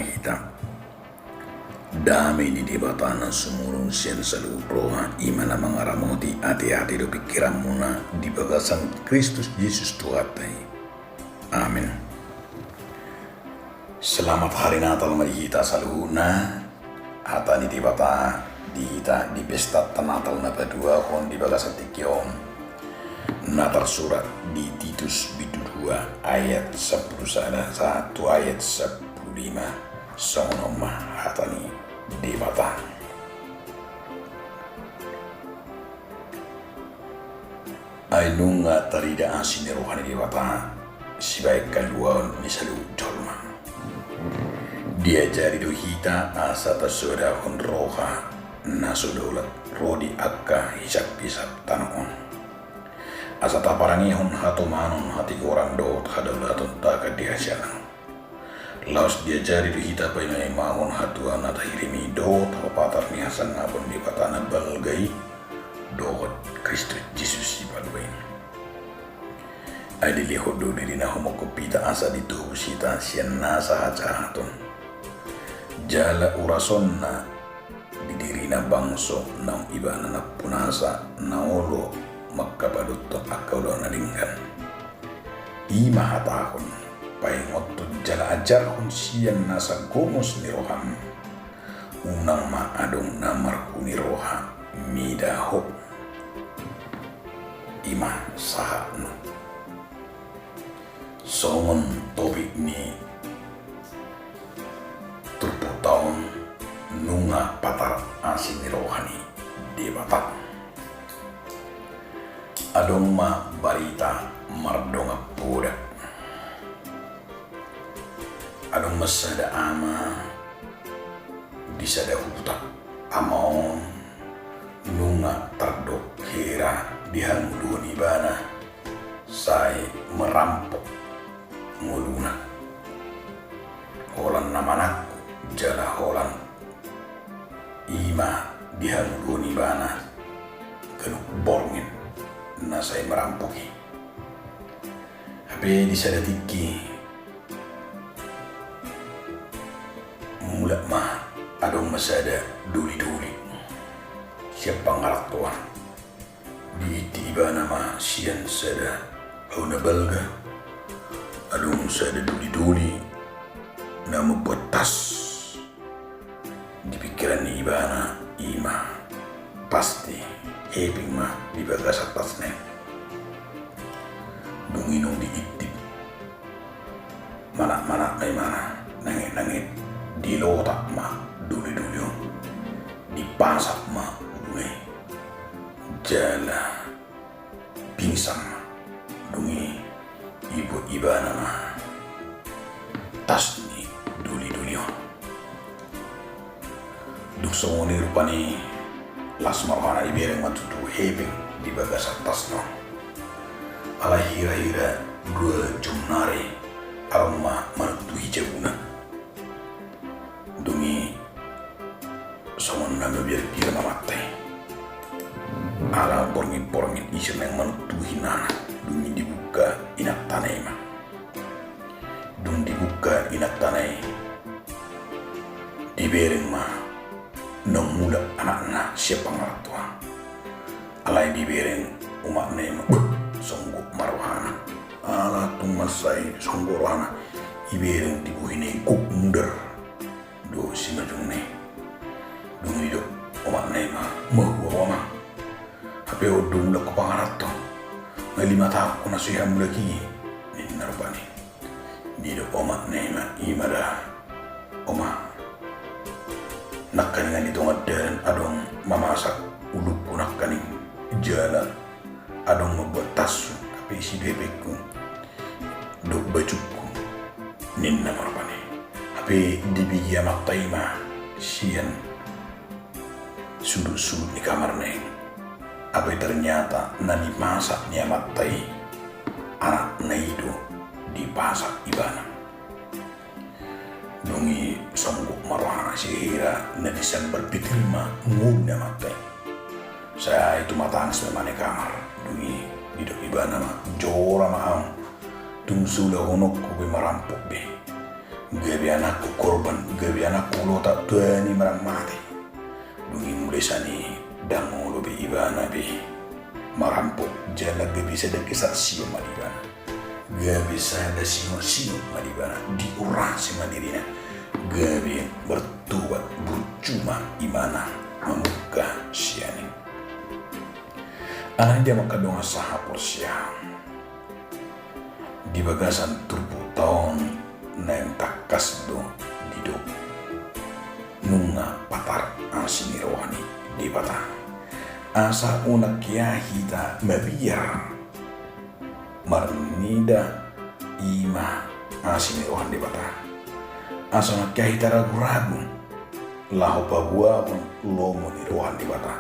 hita damai di debatana sumurun sian salu roha imana mangaramoti hati-hati do pikiran muna di bagasan Kristus Yesus Tuhatai. Amin. Selamat hari Natal mari kita saluhuna hata di debata di pesta Natal na kedua hon di bagasan tikion Natal surat di Titus bidu 2 ayat 10 sana 1 ayat 15 sonoma hatani debata. Ainunga tarida asini rohani debata sibaik kaluan misalu jolma. Dia jari do hita asa tasoda hon roha nasodolat rodi akka hisap-hisap tanon. Asa taparani hon hato manon hati orang dot hadalatun taka dia sialang. Laos dia jari do hita painai mahon hatua nata hirimi dot papatar ni hasan ngapon di patana balgai dot Kristus Yesus ibalwain. Adi lihodo diri na homokopita asa dituhu sita sian nasa hacahaton. Jala urasonna didiri na bangso nang ibana na punasa na olo magkapadutto akaulo na linggan. Ima hatahon paingotto jala ajar hun sian nasa gomos ni roham unang maadong namarku ni roha midaho ima sahano songon tobik ni turpo taon nunga patar asin ni rohani debata adong ma barita mardonga puda adong masada ama disada huta amaon nunga tardok hera dihalmuduni bana sai merampok nguluna holan namanakku jala holan ima dihalmuduni bana kenuk borngin na sai merampoki habe disada tiki mulak mah adong masada duli-duli siapa ngarak tuan di tiba nama sian sada hauna balga adong sada duli-duli nama betas di pikiran ni ibana ima pasti heping mah di bagas atasnya dunginong di itip mana-mana ay mana nangit-nangit di lotak mah duli-duli di pasak mah dungi jala pingsan mah dungi ibu ibana mah tas ni duli-duli duk songoni rupani las marwana ibereng matutu hebing di bagas atas no ala hira-hira dua jumnare arma manutu hijabuna dungi somon naga biar mamatay ala borngin isyan yang manutuhin dungi dibuka inak tanay ma dung dibuka inak tanay dibereng ma nang mula anak-anak siapa ngaratua alay dibereng umak nema songgok maruhana ala tung masay songgok rohana ibereng dibuhine kuk munder do si majung ne dungi do omak nema mahuwa wama hape odung la kupangarato may 5 tahun ko na siham lagi ni narupani ni do omak nema imada oma nakkaningan ito ngadaran adong mamasak uluk ko nakkaning jala adong mabatas tapi si bebekku do bajukku nin namarupani hape dibigyan maktayma siyan sudut-sudut di kamar neng apa ternyata nani masak niya maktay anak na itu dipasak ibana dungi songgok marwana si hira na disan berpikirma nguna maktay saya itu matangis memane kamar dungi didok ibana ma jora maam tung sula honok ko be marampok be gabi anakku korban, gabi anakku lo tak tuani marang mati. Dungi mulai sani dango lobi ibana bi marampok jala gabi sada kesaksian malibana. Gabi sada sino malibana diurah si mandirina. Gabi bertobat bercuma imana membuka sianing. Anak dia makadonga saha porsiang. Di bagasan turbo tahun neng takas do dido nunga patar asini rohani di bata asa unak kia hita mabiar marnida ima asini rohani di bata asa unak kia hita ragu-ragu lahu babua lomo ni rohani di bata.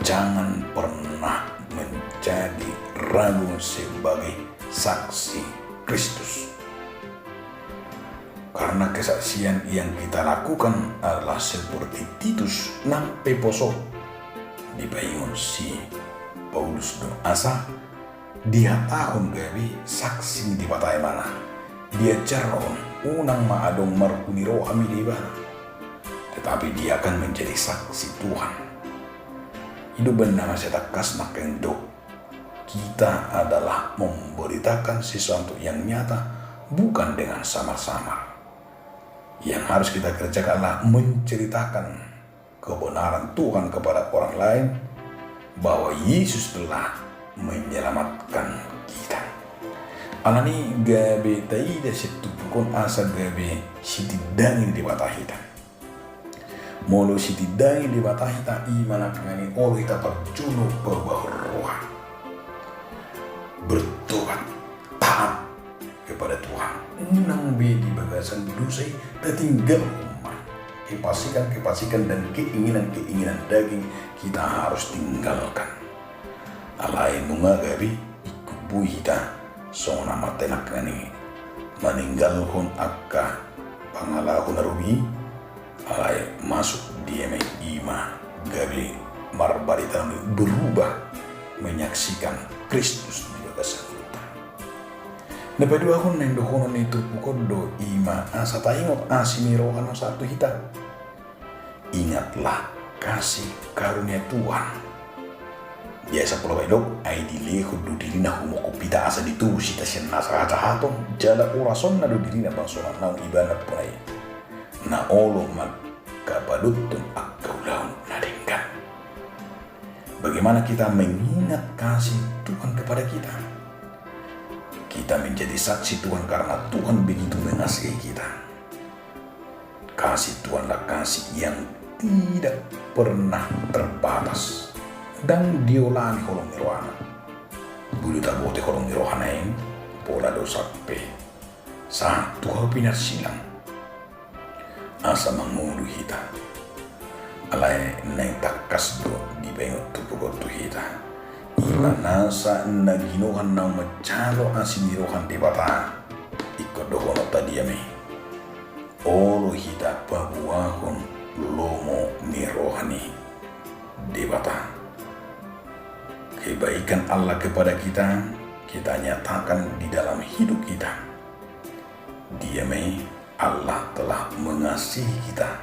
Jangan pernah menjadi ragu sebagai saksi Kristus. Karena kesaksian yang kita lakukan adalah seperti Titus 6 peposo dibangun si Paulus do asa dia tahun gabi saksi di batai mana dia jaron unang maadong marhuni rohami di bana, tetapi dia akan menjadi saksi Tuhan. Hidup benar saya takas nakendo. Kita adalah memberitakan sesuatu yang nyata, bukan dengan samar-samar. Yang harus kita kerjakan adalah menceritakan kebenaran Tuhan kepada orang lain, bahwa Yesus telah menyelamatkan kita. Alani gabe taida situ pukon asa gabe sitidangin di batahita. Molo sitidangin di batahita imana kangani olo kita perjuno berbahur roh. Bertobat taat kepada Tuhan. Unang di bagasan dosa tertinggal umat. Kepasikan dan keinginan daging kita harus tinggalkan. Alai mungagabi ikubu kita song nama tenak ini meninggalkan akka pangalahun rubi alai masuk dia ima gabi marbarita berubah menyaksikan Kristus. Dapat dua hun neng dohonon itu pukul do ima asa taingot asini rohano satu hita. Ingatlah kasih karunia Tuhan. Biasa pulau baidok ai dileho do dirina humoko pita asa ditu sita sen nasa hatong jala urason na do dirina bangsona naung ibana punai. Na olo magkabadutun akkaulau nadengkan. Bagaimana kita mengingat kasih Tuhan kepada kita? Kita menjadi saksi Tuhan karena Tuhan begitu mengasihi kita. Kasih Tuhanlah kasih yang tidak pernah terbatas dan diulangi kolong rohana. Bulu tabote kolong rohana yang pola dosa pe. Saat Tuhan pinar silang asa mengulu kita. Alai neng takas do di bengot tupugot tu kita. Imana sa naginuhan ng macalo ang siniruhan di bata. Ikodohono tadiyami. Olo hita pabuahon lomo ni rohani di bata. Kebaikan Allah kepada kita nyatakan di dalam hidup kita. Diami Allah telah mengasihi kita.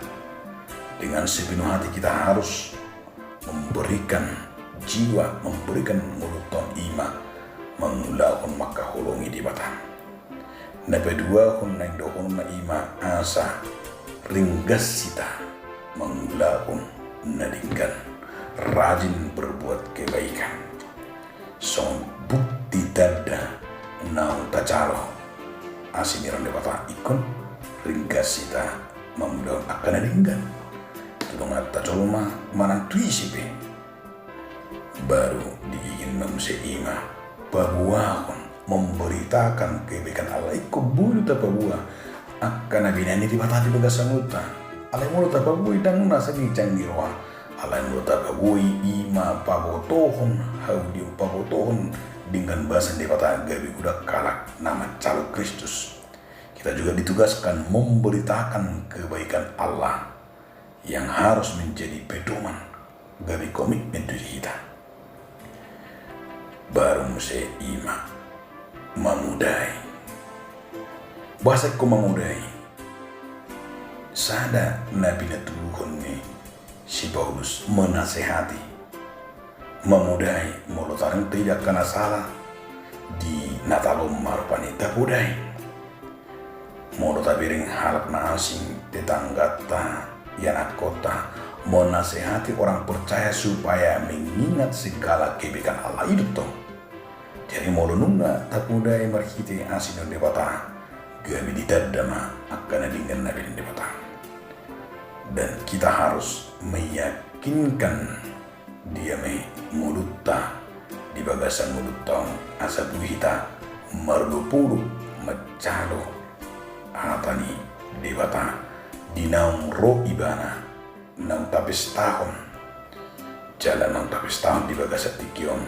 Dengan sepenuh hati kita harus memberikan jiwa, memberikan muluton ima mengulakan maka hulungi di batang. Napa dua hun nang dohon na ima asa ringgas sita mengulakan nadingkan rajin berbuat kebaikan. Son bukti dada naung tajalo asiniran di batang ikon ringgas sita mengulakan akan nadingkan. Tulung at tajolma manang tuisipe. Baru diingin memseima pabuahon memberitakan kebaikan Allah ikut bulu tapabuah akan nabinani di batati bagasanuta alai mulut tapabui dan nasa gicang di roa alai mulut tapabui ima pabotohon haudio pabotohon dengan bahasa di batati gabi kuda kalak nama calo Kristus. Kita juga ditugaskan memberitakan kebaikan Allah yang harus menjadi pedoman gabi komitmen diri kita. Baru mesti ima memudai. Bahasa ku memudai. sada nabi na Tuhan ni si Paulus menasehati, memudai molotarang tidak kena salah di natalom marupanita budai molo tabiring halak na asing tetanggata yanak kota menasehati orang percaya supaya mengingat segala kebaikan Allah itu toh. Jadi molo nunga tak budai marhiti asin dan debata gabi ditadama akan dengan nabi dan debata. Dan kita harus meyakinkan dia mulutta di bagasan mulutta asa buhita mardupuru macalo hatani debata dinaung ro ibana nang tapis tahun jalan nang tapis tahun di bagasan tikion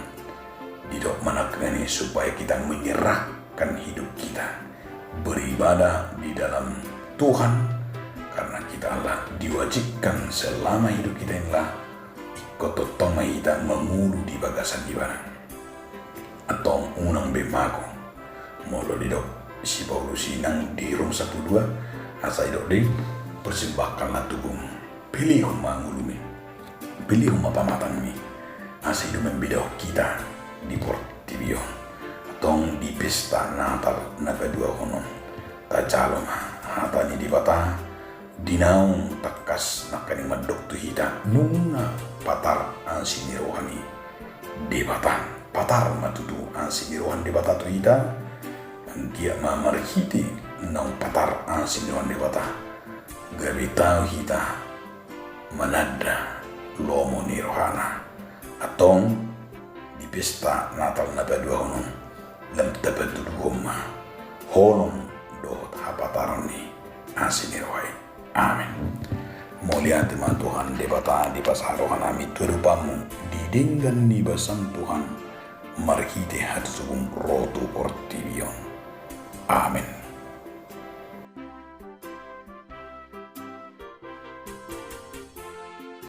didok manakani supaya kita menyerahkan hidup kita beribadah di dalam Tuhan karena kita Allah diwajibkan selama hidup kita inilah ikut totong kita mengulu di bagasan ibana atau unang bemako molo didok si Paulus nang di Rom 1:2 asa idok deh persembahkanlah tubuh pilih rumah ngulumi pilih rumah pamatan ini asa hidup membidau kita di Portibio atau di pesta Natal naga dua konon tak calon hatanya di bata dinaung takas nakani madok tu hita nunga patar ansini rohani di bata patar matutu ansini rohan di bata tu hita dia mamarhiti nang patar ansini rohan di bata gabi tahu hita manada lomo ni rohana atau di pesta Natal naga dua konon lam tabat rumah holong dohot hapataran ni ansini rohai. Amin. Mulia teman Tuhan debata di pasarohan ami terupamu didenggan di basan Tuhan marhite hati subung rotu portibion. Amin.